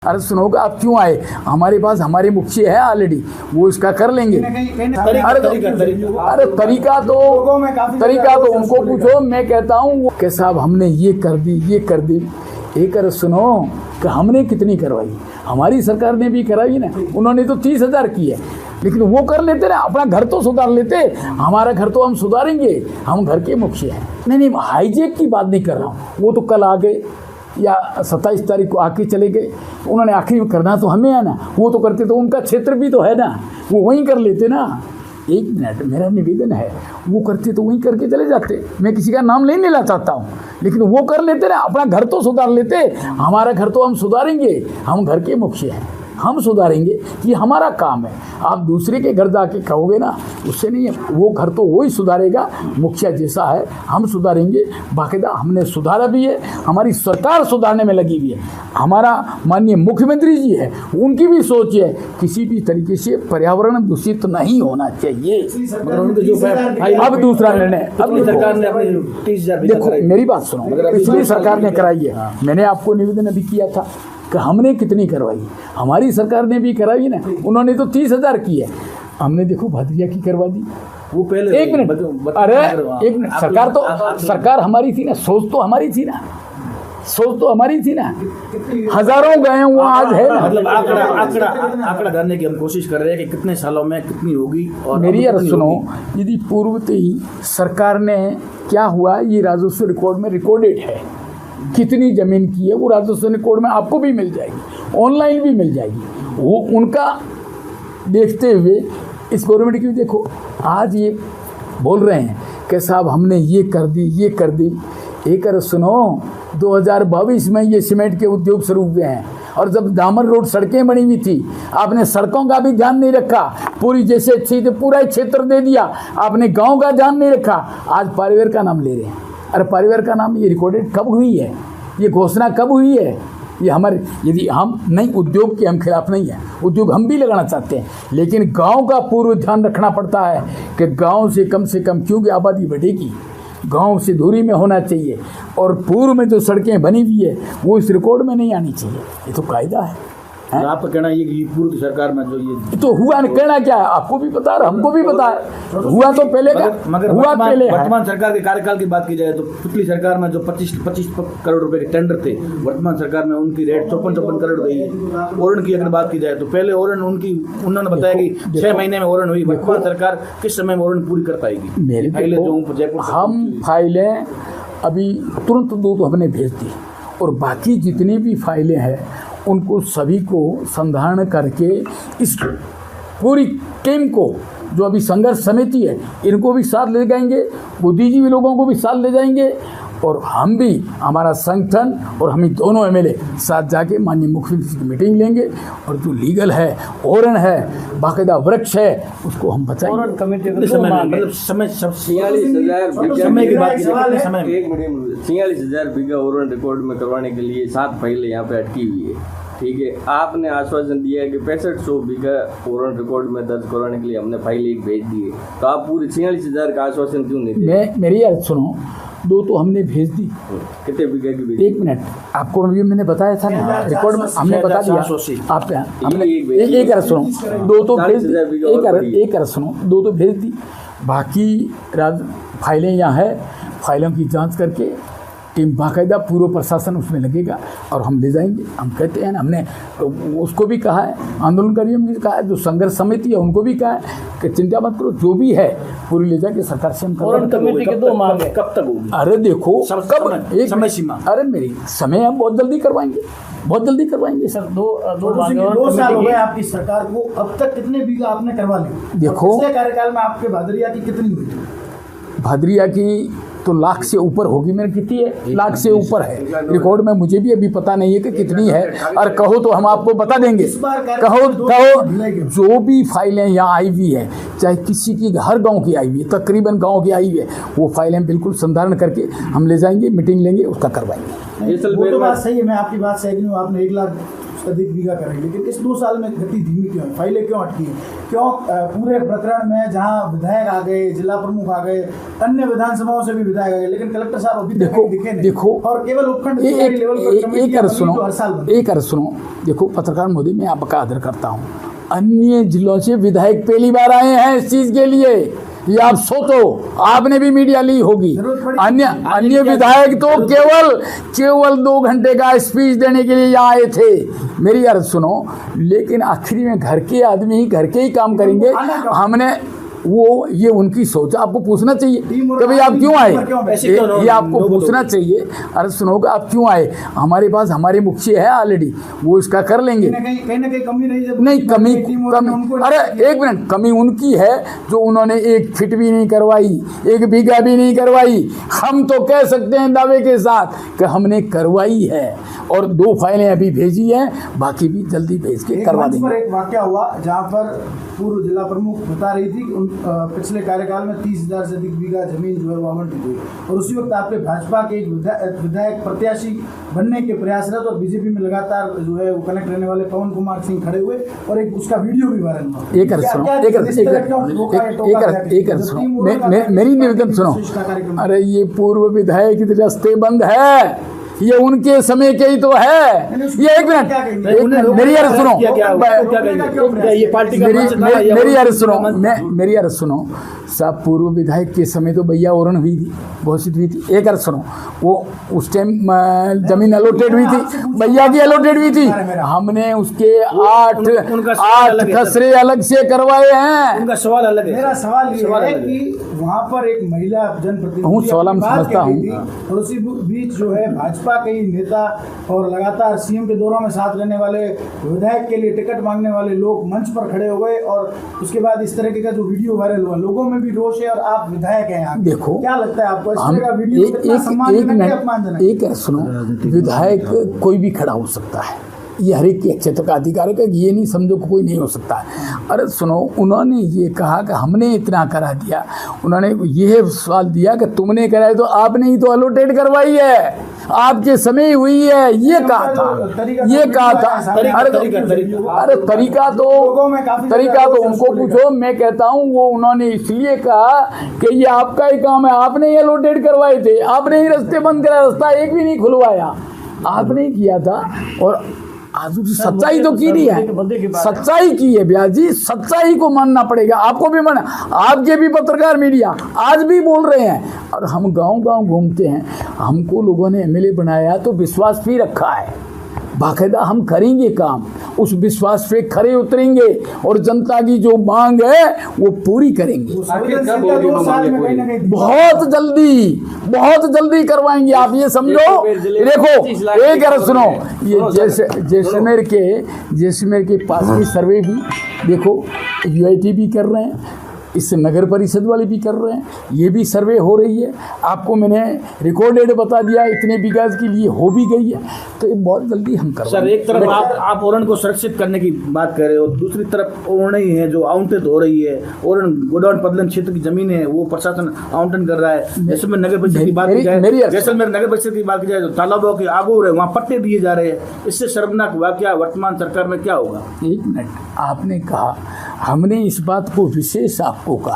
अरे सुनोगा, आप क्यों आए? हमारे पास हमारे मुखिया है ऑलरेडी, वो इसका कर लेंगे। अरे तरीका तो उनको पूछो। मैं कहता हूँ कि साहब हमने ये कर दी, ये कर दी। एक अरे सुनो कि हमने कितनी करवाई, हमारी सरकार ने भी कराई ना। उन्होंने तो 30,000 की है, लेकिन वो कर लेते ना, अपना घर तो सुधार लेते। हमारा घर तो हम सुधारेंगे, हम घर के मुखिया हैं। नहीं, हाईजेक की बात नहीं कर रहा हूँ। वो तो कल आ गए या 27 तारीख को आके चले गए। उन्होंने आखिर में करना तो हमें है ना, वो तो करते तो उनका क्षेत्र भी तो है ना, वो वहीं कर लेते ना। 1 मिनट, मेरा निवेदन है, वो करते तो वहीं करके चले जाते। मैं किसी का नाम नहीं लेना चाहता हूँ, लेकिन वो कर लेते ना, अपना घर तो सुधार लेते। हमारा घर तो हम सुधारेंगे, हम घर के मुखिया हैं, हम सुधारेंगे, ये हमारा काम है। आप दूसरे के घर जाके कहोगे ना, उससे नहीं है। वो घर तो वही सुधारेगा, मुखिया जैसा है हम सुधारेंगे। बाकायदा हमने सुधारा भी है, हमारी सरकार सुधारने में लगी हुई है। हमारा माननीय मुख्यमंत्री जी है, उनकी भी सोच है किसी भी तरीके से पर्यावरण दूषित नहीं होना चाहिए। अब दूसरा निर्णय, अब सरकार ने देखो मेरी बात सुनो, पिछली सरकार ने कराई है। मैंने आपको निवेदन अभी किया था कि हमने कितनी करवाई, हमारी सरकार ने भी कराई ना। उन्होंने तो 30,000 की है, हमने देखो भद्रिया की करवा दी। वो पहले 1 मिनट, अरे 1 मिनट, सरकार हमारी थी ना, सोच तो हमारी थी ना, सोच तो हमारी थी ना। हजारों गए वो आज है ना। मतलब आंकड़ा जानने की हम कोशिश कर रहे हैं कि कितने सालों में कितनी होगी। और मेरी अर्ज सुनो, यदि पूर्वत ही सरकार ने क्या हुआ, ये राजस्व रिकॉर्ड में रिकॉर्डेड है कितनी ज़मीन की है। वो राजस्व रिकॉर्ड में आपको भी मिल जाएगी, ऑनलाइन भी मिल जाएगी। वो उनका देखते हुए इस गवर्नमेंट की देखो, आज ये बोल रहे हैं कि साहब हमने ये कर दी, ये कर दी। एक अरे सुनो, 2022 में ये सीमेंट के उद्योग शुरू हुए हैं, और जब डामर रोड सड़कें बनी हुई थी, आपने सड़कों का भी ध्यान नहीं रखा। पूरी जैसे अच्छी थी पूरा ही क्षेत्र दे दिया, आपने गाँव का ध्यान नहीं रखा। आज पारिवार का नाम ले रहे हैं। अरे परिवार का नाम ये रिकॉर्डेड कब हुई है, ये घोषणा कब हुई है? ये हमारे, यदि हम नहीं, उद्योग के हम खिलाफ नहीं है, उद्योग हम भी लगाना चाहते हैं, लेकिन गांव का पूर्व ध्यान रखना पड़ता है कि गांव से कम, क्योंकि आबादी बढ़ेगी, गांव से दूरी में होना चाहिए। और पूर्व में जो सड़कें बनी हुई है वो इस रिकॉर्ड में नहीं आनी चाहिए। ये तो कायदा है। आपका कहना ये कि पूर्व सरकार में जो ये तो हुआ, कहना क्या है, आपको भी पता है, हमको भी पता है। हुआ तो पहले का, मगर हुआ पहले। वर्तमान सरकार के कार्यकाल की बात की जाए तो पिछली सरकार में जो 25 करोड़ रुपए के टेंडर थे, वर्तमान सरकार में उनकी रेट 54 करोड़ गई है। ओरन की अगर बात की जाए तो पहले ओरन उन्होंने बताया कि 6 महीने में ओरन हुई। वर्तमान सरकार किस समय में ओरन पूरी कर पाएगी? हम फाइलें अभी तुरंत दो तो हमने भेज दी, और बाकी जितनी भी फाइलें हैं उनको सभी को संधारण करके इस पूरी टीम को, जो अभी संघर्ष समिति है, इनको भी साथ ले जाएंगे, बुद्धिजीवी लोगों को भी साथ ले जाएंगे, और हम भी, हमारा संगठन और हम ही दोनों एमएलए साथ जाके माननीय मुख्यमंत्री की मीटिंग लेंगे। और जो लीगल है, ओरन है, बाकायदा वृक्ष है, उसको हम बचाएंगे। ओरन कमेटी मतलब समय 46,000 की बात की, समय 46,000 बीघा ओरन रिकॉर्ड में करवाने के लिए 7 फाइलें यहाँ पे अटकी हुई है। ठीक है, आपने आश्वासन दिया है कि 6500 बीघा ओरन रिकॉर्ड में दर्ज करवाने के लिए हमने फाइल एक भेज दी है, तो आप पूरे 46,000 का आश्वासन क्यों नहीं दिए? मेरी याद सुनो, 2 तो हमने भेज दी। कितने बीघा की भेज? 1 मिनट, आपको अभी मैंने बताया था ना, रिकॉर्ड में हमने बता दिया। आप हमने एक अर्ज सुनो, 2 तो भेज दी, एक अर्ज सुनो, 2 तो भेज दी। बाकी फाइलें यहाँ है, फाइलों की जांच करके टीम बाकायदा पूर्व प्रशासन उसमें लगेगा और हम ले जाएंगे। हम कहते हैं ना, हमने उसको भी कहा है, आंदोलनकारियों ने कहा है, जो संघर्ष समिति है उनको भी कहा है कि चिंता मत करो, जो भी है पूरी ले जाके सरकार से हम कमेटी के 2 मांग है, कब तक होगी? अरे देखो कब, एक समय सीमा, अरे मेरी समय हम बहुत जल्दी करवाएंगे, बहुत जल्दी करवाएंगे सर। 2 साल हो गए आपकी सरकार को, अब तक कितने बीघा आपने करवा लिए? देखो पिछले कार्यकाल में आपके भादरिया की कितनी हुई? भादरिया की तो लाख से ऊपर होगी। मेरी कितनी है? लाख से ऊपर है रिकॉर्ड में, मुझे भी अभी पता नहीं है कि कितनी है, और कहो तो हम आपको बता देंगे। कहो जो भी फाइलें यहाँ आई हुई है, चाहे किसी की, हर गांव की आई हुई है, तकरीबन गांव की आई हुई है, वो फाइलें बिल्कुल संधारण करके हम ले जाएंगे, मीटिंग लेंगे, उसका करवाएंगे। वो तो बात सही है, मैं आपकी बात सही हूँ। आपने 1 लाख अधिक बीघा करेंगे, लेकिन इस 2 साल में गति धीमी क्यों है? फाइलें क्यों अटकी है? क्यों पूरे प्रकरण में जहां विधायक आ गए, जिला प्रमुख आ गए, अन्य विधानसभाओं से भी विधायक आ गए, लेकिन कलेक्टर साहब अभी तक दिखे नहीं। देखो और केवल उपखंड एक सुनो, देखो पत्रकार महोदय, मैं आपका आदर करता हूँ, अन्य जिलों से विधायक पहली बार आए हैं इस चीज के लिए। ये आप सोचो, आपने भी मीडिया ली होगी। अन्य विधायक तो केवल 2 घंटे का स्पीच देने के लिए यहाँ आए थे। मेरी अर्ज सुनो, लेकिन आखिरी में घर के आदमी ही घर के ही काम करेंगे। हमने ये उनकी सोच, आपको पूछना चाहिए कि भाई आप क्यों आए, ये आपको पूछना चाहिए। अरे सुनो, आप क्यों आए? हमारे पास हमारे मुखिया है ऑलरेडी, वो इसका कर लेंगे। कहीं ना कहीं कमी नहीं, कमी अरे एक मिनट, कमी उनकी है जो उन्होंने 1 फीट भी नहीं करवाई, 1 बीघा भी नहीं करवाई। हम तो कह सकते हैं दावे के साथ कि हमने करवाई है, और 2 फाइलें अभी भेजी हैं, बाकी भी जल्दी भेज के करवा देंगे। एक वाकया हुआ जहाँ पर पूर्व जिला प्रमुख बता रही थी कि पिछले कार्यकाल में 30,000 से अधिक बीघा जमीन जो है वो आवंटित हुई, और उसी वक्त आपके भाजपा के एक विधायक प्रत्याशी बनने के प्रयासरत और बीजेपी में लगातार जो है वो कनेक्ट रहने वाले पवन कुमार सिंह खड़े हुए, और एक उसका वीडियो भी वायरल हुआ। मेरी निवेदन सुनो, अरे ये पूर्व विधायक रास्ते बंद है, ये उनके समय के ही तो है। ये एक मिनट, मेरी अर्ज सुनो, मेरी अर्ज सुनो साहब, पूर्व विधायक के समय तो भैया ओरण हुई थी, घोषित हुई थी। एक अर्ज सुनो, वो उस टाइम जमीन अलॉटेड हुई थी, भैया की अलॉटेड हुई थी। हमने उसके 8 खसरे अलग से करवाए हैं। उनका सवाल अलग है। मेरा सवाल ये है कि वहाँ पर एक महिला जनप्रतिनिधि समझता हूँ, और उसी बीच जो है भाजपा के ही नेता और लगातार सीएम के दौरों में साथ रहने वाले विधायक के लिए टिकट मांगने वाले लोग मंच पर खड़े हो गए, और उसके बाद इस तरह का जो वीडियो वायरल हुआ, लोगों में भी रोष है, और आप विधायक हैं यहाँ। देखो, क्या लगता है आपको, इस तरह का वीडियो एक सुनो, विधायक कोई भी खड़ा हो सकता है, ये हर एक के क्षेत्र का अधिकार है, ये नहीं समझो कि कोई नहीं हो सकता है। अरे सुनो, उन्होंने ये कहा कि हमने इतना करा दिया, उन्होंने ये सवाल दिया कि तुमने कराया, तो आपने ही तो अलॉटेड करवाई है, आपके समय हुई है, ये कहा था। अरे तरीका तो उनको पूछो। मैं कहता हूँ वो उन्होंने इसलिए कहा कि ये आपका ही काम है, आपने ही अलॉटेड करवाए थे, आपने ही रास्ते बंद करा, रास्ता एक भी नहीं खुलवाया, आपने ही किया था। और आज सच्चाई तो की नहीं है, सच्चाई की है भैया जी, सच्चाई को मानना पड़ेगा, आपको भी मानना। आपके भी पत्रकार मीडिया आज भी बोल रहे हैं, और हम गांव-गांव घूमते हैं, हमको लोगों ने एमएलए बनाया तो विश्वास भी रखा है, बाकायदा हम करेंगे काम, उस विश्वास पे खरे उतरेंगे, और जनता की जो मांग है वो पूरी करेंगे। बहुत जल्दी करवाएंगे, आप ये समझो। देखो, एक अर्ज सुनो, ये जैसलमेर के पास की सर्वे भी देखो, यूआईटी भी कर रहे हैं, इससे नगर परिषद वाले भी कर रहे हैं, ये भी सर्वे हो रही है। आपको मैंने रिकॉर्डेड बता दिया, इतने बीघा के लिए हो भी गई है, तो ये बहुत जल्दी हम कर। सर, एक तरफ आप ओरण को सुरक्षित करने की बात कर रहे हो, दूसरी तरफ ओरण ही है जो आवंटित हो रही है। ओरण गोडाउन पदलन क्षेत्र की जमीन है, वो प्रशासन आवंटन कर रहा है। जैसलमेर नगर परिषद की बात की जाए, जैसलमेर नगर परिषद की बात की जाए तो तालाबों के आगू रहे, वहाँ पट्टे दिए जा रहे हैं। इससे शर्मनाक वाकया वर्तमान सरकार में क्या होगा? 1 मिनट, आपने कहा, हमने इस बात को विशेष आपको कहा।